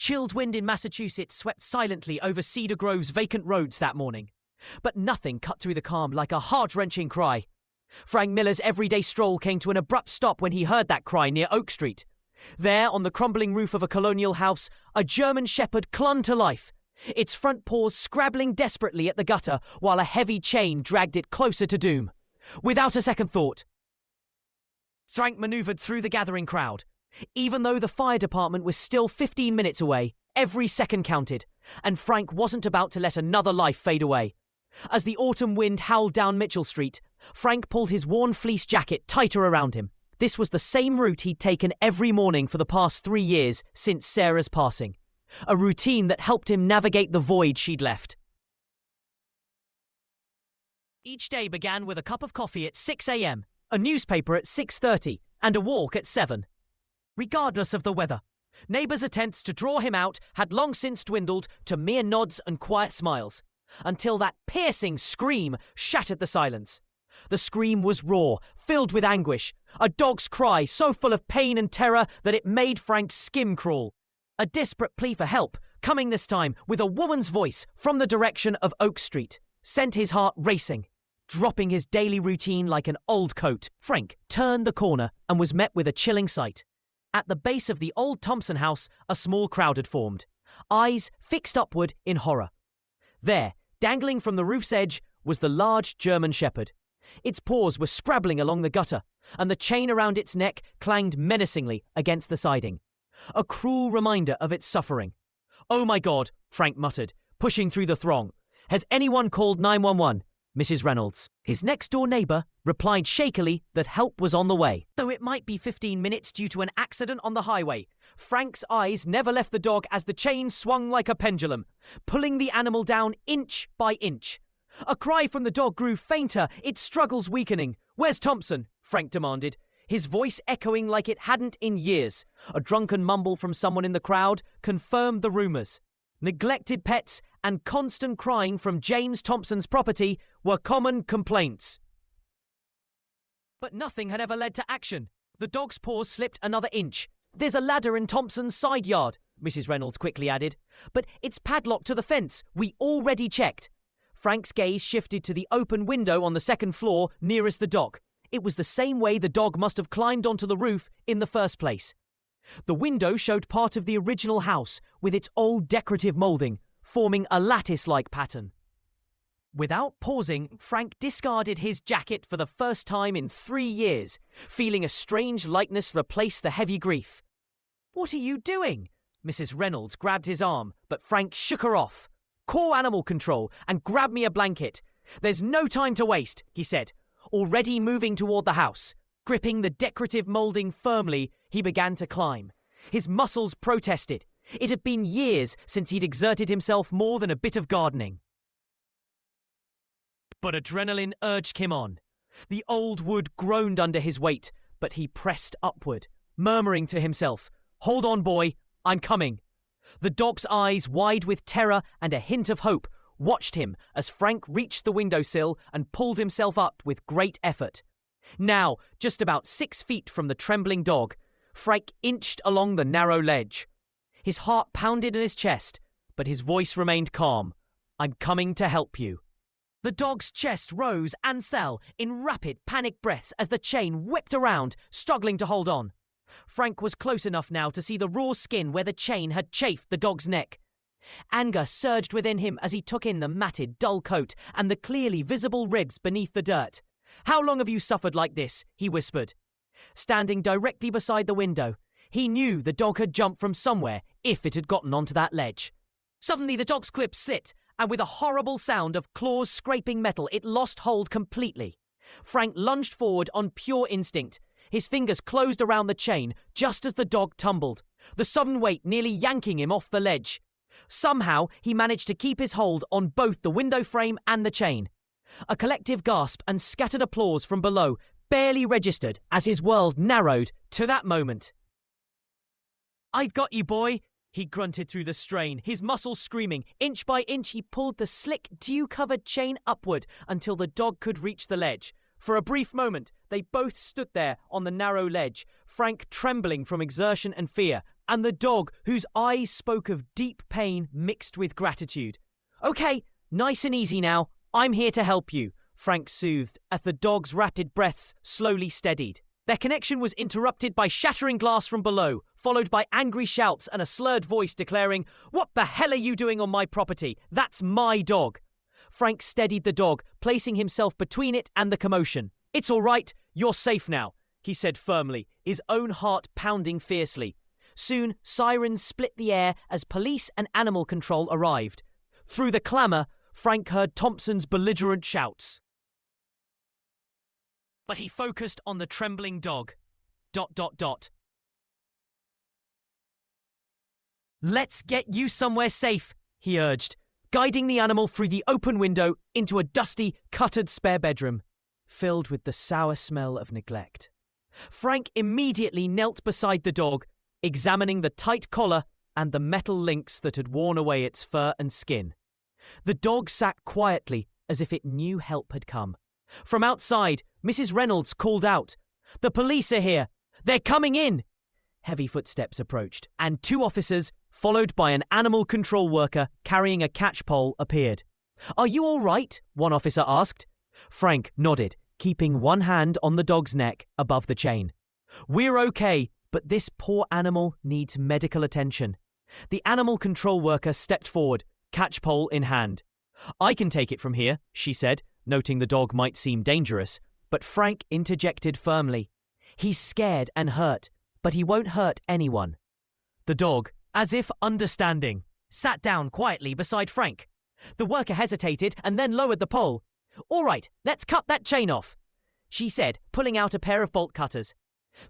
chilled wind in Massachusetts swept silently over Cedar Grove's vacant roads that morning. But nothing cut through the calm like a heart-wrenching cry. Frank Miller's everyday stroll came to an abrupt stop when he heard that cry near Oak Street. There, on the crumbling roof of a colonial house, a German shepherd clung to life, its front paws scrabbling desperately at the gutter while a heavy chain dragged it closer to doom. Without a second thought, Frank maneuvered through the gathering crowd. Even though the fire department was still 15 minutes away, every second counted, and Frank wasn't about to let another life fade away. As the autumn wind howled down Mitchell Street, Frank pulled his worn fleece jacket tighter around him. This was the same route he'd taken every morning for the past 3 years since Sarah's passing. A routine that helped him navigate the void she'd left. Each day began with a cup of coffee at 6 a.m., a newspaper at 6:30, and a walk at 7. Regardless of the weather, neighbours' attempts to draw him out had long since dwindled to mere nods and quiet smiles, until that piercing scream shattered the silence. The scream was raw, filled with anguish, a dog's cry so full of pain and terror that it made Frank's skin crawl. A desperate plea for help, coming this time with a woman's voice from the direction of Oak Street, sent his heart racing. Dropping his daily routine like an old coat, Frank turned the corner and was met with a chilling sight. At the base of the old Thompson house, a small crowd had formed, eyes fixed upward in horror. There, dangling from the roof's edge, was the large German shepherd. Its paws were scrabbling along the gutter, and the chain around its neck clanged menacingly against the siding. A cruel reminder of its suffering. "Oh my God," Frank muttered, pushing through the throng. "Has anyone called 911? Mrs. Reynolds." His next-door neighbour replied shakily that help was on the way. Though it might be 15 minutes due to an accident on the highway, Frank's eyes never left the dog as the chain swung like a pendulum, pulling the animal down inch by inch. A cry from the dog grew fainter, its struggles weakening. "Where's Thompson?" Frank demanded, his voice echoing like it hadn't in years. A drunken mumble from someone in the crowd confirmed the rumours. Neglected pets and constant crying from James Thompson's property were common complaints. But nothing had ever led to action. The dog's paws slipped another inch. "There's a ladder in Thompson's side yard," Mrs. Reynolds quickly added. "But it's padlocked to the fence. We already checked." Frank's gaze shifted to the open window on the second floor nearest the dock. It was the same way the dog must have climbed onto the roof in the first place. The window showed part of the original house with its old decorative moulding, forming a lattice-like pattern. Without pausing, Frank discarded his jacket for the first time in 3 years, feeling a strange lightness replace the heavy grief. "What are you doing?" Mrs. Reynolds grabbed his arm, but Frank shook her off. "Call animal control and grab me a blanket. There's no time to waste," he said, already moving toward the house. Gripping the decorative moulding firmly, he began to climb. His muscles protested. It had been years since he'd exerted himself more than a bit of gardening. But adrenaline urged him on. The old wood groaned under his weight, but he pressed upward, murmuring to himself, "Hold on, boy, I'm coming." The dog's eyes, wide with terror and a hint of hope, watched him as Frank reached the windowsill and pulled himself up with great effort. Now, just about 6 feet from the trembling dog, Frank inched along the narrow ledge. His heart pounded in his chest, but his voice remained calm. "I'm coming to help you." The dog's chest rose and fell in rapid, panic breaths as the chain whipped around, struggling to hold on. Frank was close enough now to see the raw skin where the chain had chafed the dog's neck. Anger surged within him as he took in the matted, dull coat and the clearly visible ribs beneath the dirt. "How long have you suffered like this?" he whispered. Standing directly beside the window, he knew the dog had jumped from somewhere if it had gotten onto that ledge. Suddenly the dog's clip slit, and with a horrible sound of claws scraping metal, it lost hold completely. Frank lunged forward on pure instinct. His fingers closed around the chain just as the dog tumbled, the sudden weight nearly yanking him off the ledge. Somehow, he managed to keep his hold on both the window frame and the chain. A collective gasp and scattered applause from below barely registered as his world narrowed to that moment. "I've got you, boy," he grunted through the strain, his muscles screaming. Inch by inch, he pulled the slick, dew-covered chain upward until the dog could reach the ledge. For a brief moment, they both stood there on the narrow ledge, Frank trembling from exertion and fear, and the dog whose eyes spoke of deep pain mixed with gratitude. "Okay, nice and easy now. I'm here to help you," Frank soothed as the dog's rapid breaths slowly steadied. Their connection was interrupted by shattering glass from below, followed by angry shouts and a slurred voice declaring, "What the hell are you doing on my property? That's my dog." Frank steadied the dog, placing himself between it and the commotion. "It's all right. You're safe now," he said firmly, his own heart pounding fiercely. Soon, sirens split the air as police and animal control arrived. Through the clamour, Frank heard Thompson's belligerent shouts. But he focused on the trembling dog. ... "Let's get you somewhere safe," he urged, guiding the animal through the open window into a dusty, cluttered spare bedroom, filled with the sour smell of neglect. Frank immediately knelt beside the dog, examining the tight collar and the metal links that had worn away its fur and skin. The dog sat quietly as if it knew help had come. From outside, Mrs. Reynolds called out, "The police are here! They're coming in!" Heavy footsteps approached, and 2 officers, followed by an animal control worker carrying a catchpole, appeared. "Are you all right?" one officer asked. Frank nodded, keeping one hand on the dog's neck above the chain. "We're okay, but this poor animal needs medical attention." The animal control worker stepped forward, catchpole in hand. "I can take it from here," she said, noting the dog might seem dangerous, but Frank interjected firmly. "He's scared and hurt, but he won't hurt anyone." The dog, as if understanding, sat down quietly beside Frank. The worker hesitated and then lowered the pole. "All right, let's cut that chain off," she said, pulling out a pair of bolt cutters.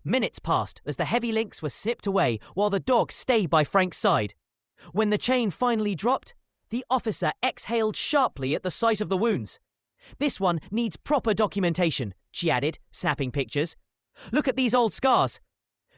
Minutes passed as the heavy links were snipped away while the dog stayed by Frank's side. When the chain finally dropped, the officer exhaled sharply at the sight of the wounds. "This one needs proper documentation," she added, snapping pictures. "Look at these old scars.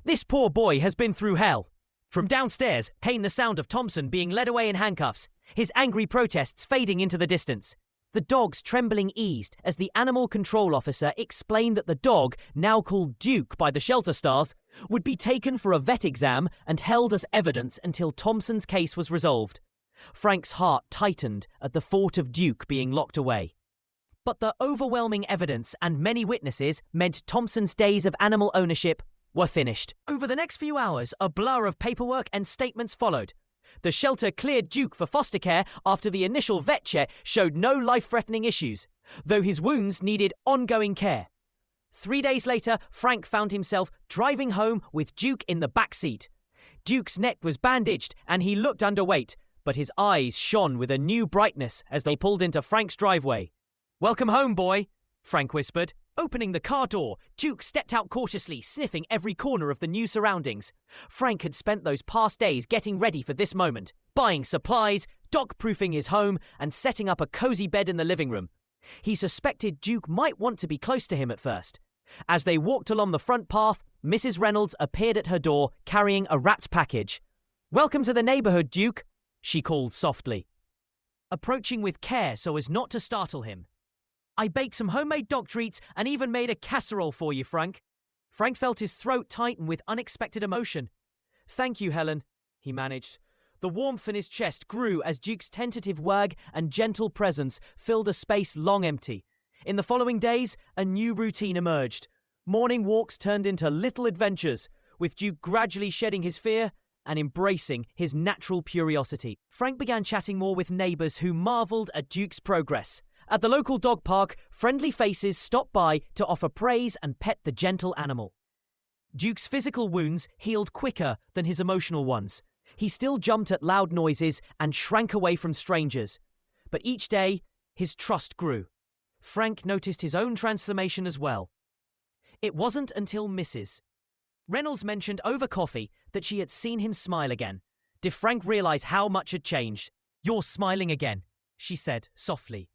This poor boy has been through hell." From downstairs came the sound of Thompson being led away in handcuffs, his angry protests fading into the distance. The dog's trembling eased as the animal control officer explained that the dog, now called Duke by the shelter stars, would be taken for a vet exam and held as evidence until Thompson's case was resolved. Frank's heart tightened at the thought of Duke being locked away. But the overwhelming evidence and many witnesses meant Thompson's days of animal ownership were finished. Over the next few hours, a blur of paperwork and statements followed. The shelter cleared Duke for foster care after the initial vet check showed no life-threatening issues, though his wounds needed ongoing care. 3 days later, Frank found himself driving home with Duke in the back seat. Duke's neck was bandaged and he looked underweight, but his eyes shone with a new brightness as they pulled into Frank's driveway. "Welcome home, boy," Frank whispered. Opening the car door, Duke stepped out cautiously, sniffing every corner of the new surroundings. Frank had spent those past days getting ready for this moment, buying supplies, dog-proofing his home, and setting up a cozy bed in the living room. He suspected Duke might want to be close to him at first. As they walked along the front path, Mrs. Reynolds appeared at her door, carrying a wrapped package. "Welcome to the neighborhood, Duke," she called softly, approaching with care so as not to startle him. "I baked some homemade dog treats and even made a casserole for you, Frank." Frank felt his throat tighten with unexpected emotion. "Thank you, Helen," he managed. The warmth in his chest grew as Duke's tentative wag and gentle presence filled a space long empty. In the following days, a new routine emerged. Morning walks turned into little adventures, with Duke gradually shedding his fear and embracing his natural curiosity. Frank began chatting more with neighbours who marvelled at Duke's progress. At the local dog park, friendly faces stopped by to offer praise and pet the gentle animal. Duke's physical wounds healed quicker than his emotional ones. He still jumped at loud noises and shrank away from strangers. But each day, his trust grew. Frank noticed his own transformation as well. It wasn't until Mrs. Reynolds mentioned over coffee that she had seen him smile again. Did Frank realize how much had changed? "You're smiling again," she said softly.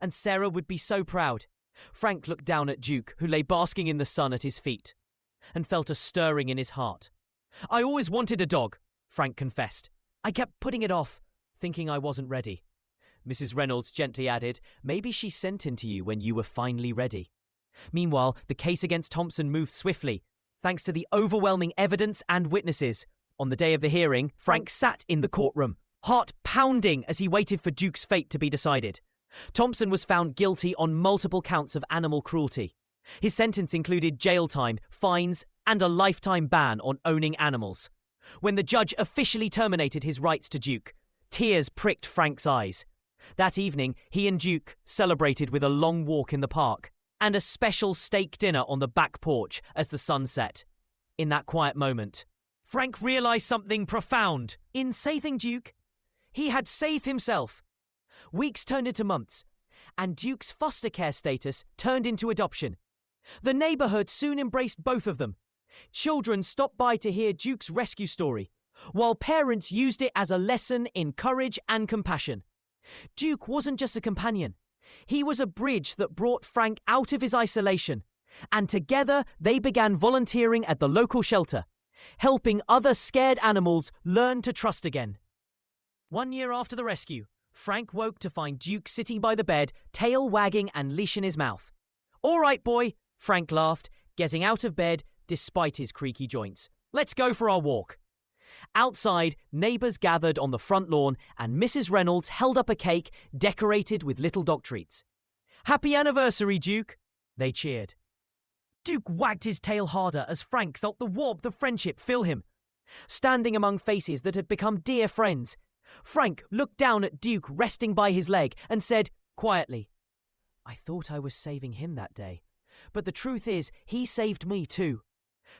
"And Sarah would be so proud." Frank looked down at Duke, who lay basking in the sun at his feet, and felt a stirring in his heart. "I always wanted a dog," Frank confessed. "I kept putting it off, thinking I wasn't ready." Mrs. Reynolds gently added, "Maybe she sent him to you when you were finally ready." Meanwhile, the case against Thompson moved swiftly. Thanks to the overwhelming evidence and witnesses, On the day of the hearing, Frank sat in the courtroom, heart pounding as he waited for Duke's fate to be decided. Thompson was found guilty on multiple counts of animal cruelty. His sentence included jail time, fines, and a lifetime ban on owning animals. When the judge officially terminated his rights to Duke, tears pricked Frank's eyes. That evening, he and Duke celebrated with a long walk in the park and a special steak dinner on the back porch as the sun set. In that quiet moment, Frank realized something profound. In saving Duke, he had saved himself. Weeks turned into months, and Duke's foster care status turned into adoption. The neighborhood soon embraced both of them. Children stopped by to hear Duke's rescue story, while parents used it as a lesson in courage and compassion. Duke wasn't just a companion. He was a bridge that brought Frank out of his isolation, and together they began volunteering at the local shelter, helping other scared animals learn to trust again. 1 year after the rescue, Frank woke to find Duke sitting by the bed, tail wagging and leash in his mouth. "All right, boy," Frank laughed, getting out of bed despite his creaky joints. "Let's go for our walk." Outside, neighbours gathered on the front lawn and Mrs. Reynolds held up a cake decorated with little dog treats. "Happy anniversary, Duke," they cheered. Duke wagged his tail harder as Frank felt the warmth of friendship fill him. Standing among faces that had become dear friends, Frank looked down at Duke resting by his leg and said quietly, "I thought I was saving him that day, but the truth is he saved me too.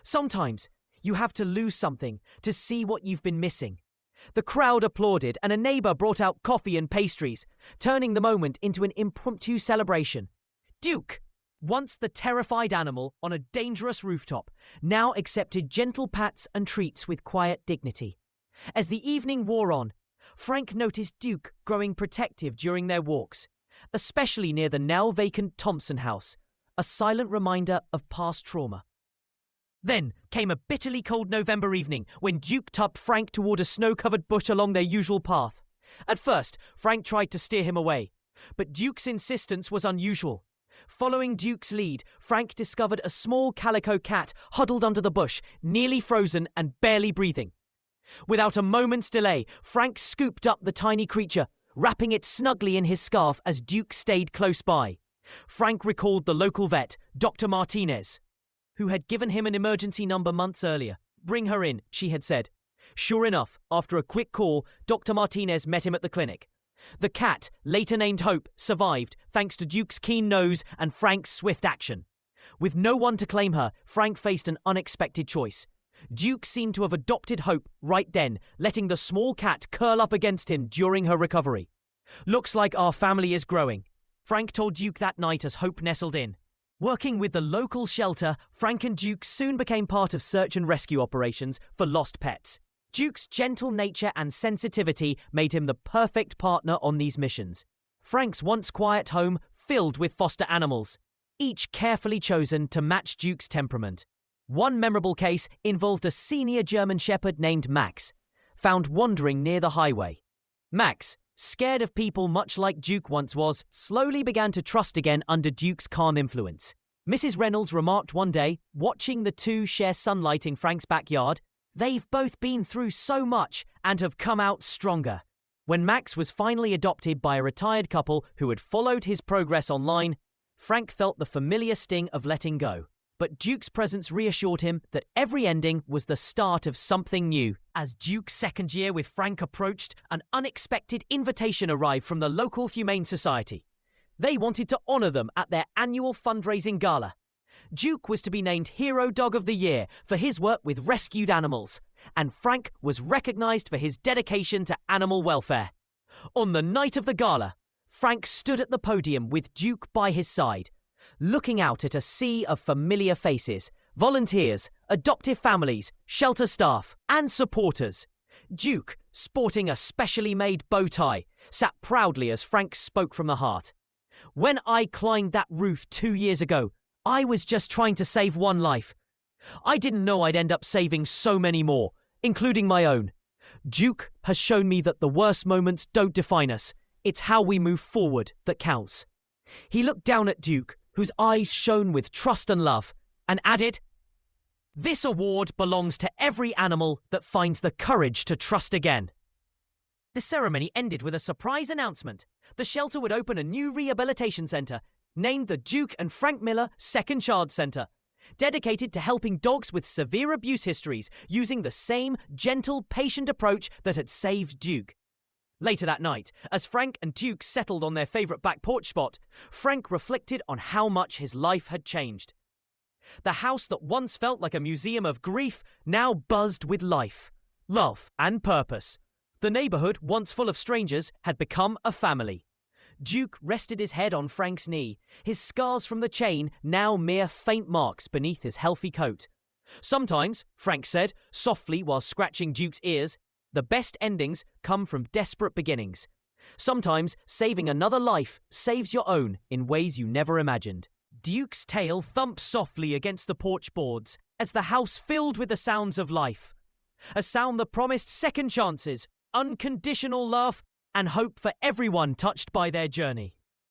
Sometimes you have to lose something to see what you've been missing." The crowd applauded and a neighbour brought out coffee and pastries, turning the moment into an impromptu celebration. Duke, once the terrified animal on a dangerous rooftop, now accepted gentle pats and treats with quiet dignity. As the evening wore on, Frank noticed Duke growing protective during their walks, especially near the now-vacant Thompson house, a silent reminder of past trauma. Then came a bitterly cold November evening when Duke tugged Frank toward a snow-covered bush along their usual path. At first, Frank tried to steer him away, but Duke's insistence was unusual. Following Duke's lead, Frank discovered a small calico cat huddled under the bush, nearly frozen and barely breathing. Without a moment's delay, Frank scooped up the tiny creature, wrapping it snugly in his scarf as Duke stayed close by. Frank recalled the local vet, Dr. Martinez, who had given him an emergency number months earlier. "Bring her in," she had said. Sure enough, after a quick call, Dr. Martinez met him at the clinic. The cat, later named Hope, survived thanks to Duke's keen nose and Frank's swift action. With no one to claim her, Frank faced an unexpected choice. Duke seemed to have adopted Hope right then, letting the small cat curl up against him during her recovery. "Looks like our family is growing," Frank told Duke that night as Hope nestled in. Working with the local shelter, Frank and Duke soon became part of search and rescue operations for lost pets. Duke's gentle nature and sensitivity made him the perfect partner on these missions. Frank's once quiet home filled with foster animals, each carefully chosen to match Duke's temperament. One memorable case involved a senior German shepherd named Max, found wandering near the highway. Max, scared of people much like Duke once was, slowly began to trust again under Duke's calm influence. Mrs. Reynolds remarked one day, watching the two share sunlight in Frank's backyard, "They've both been through so much and have come out stronger." When Max was finally adopted by a retired couple who had followed his progress online, Frank felt the familiar sting of letting go. But Duke's presence reassured him that every ending was the start of something new. As Duke's second year with Frank approached, an unexpected invitation arrived from the local Humane Society. They wanted to honour them at their annual fundraising gala. Duke was to be named Hero Dog of the Year for his work with rescued animals, and Frank was recognised for his dedication to animal welfare. On the night of the gala, Frank stood at the podium with Duke by his side, looking out at a sea of familiar faces, volunteers, adoptive families, shelter staff, and supporters. Duke, sporting a specially made bow tie, sat proudly as Frank spoke from the heart. "When I climbed that roof 2 years ago, I was just trying to save one life. I didn't know I'd end up saving so many more, including my own. Duke has shown me that the worst moments don't define us. It's how we move forward that counts." He looked down at Duke, whose eyes shone with trust and love, and added, This award belongs to every animal that finds the courage to trust again. The ceremony ended with a surprise announcement. The shelter would open a new rehabilitation centre, named the Duke and Frank Miller Second Chance Centre, dedicated to helping dogs with severe abuse histories using the same gentle, patient approach that had saved Duke. Later that night, as Frank and Duke settled on their favourite back porch spot, Frank reflected on how much his life had changed. The house that once felt like a museum of grief now buzzed with life, love and purpose. The neighbourhood, once full of strangers, had become a family. Duke rested his head on Frank's knee, his scars from the chain now mere faint marks beneath his healthy coat. Sometimes, Frank said, softly while scratching Duke's ears, the best endings come from desperate beginnings. Sometimes saving another life saves your own in ways you never imagined. Duke's tail thumped softly against the porch boards as the house filled with the sounds of life. A sound that promised second chances, unconditional love, and hope for everyone touched by their journey.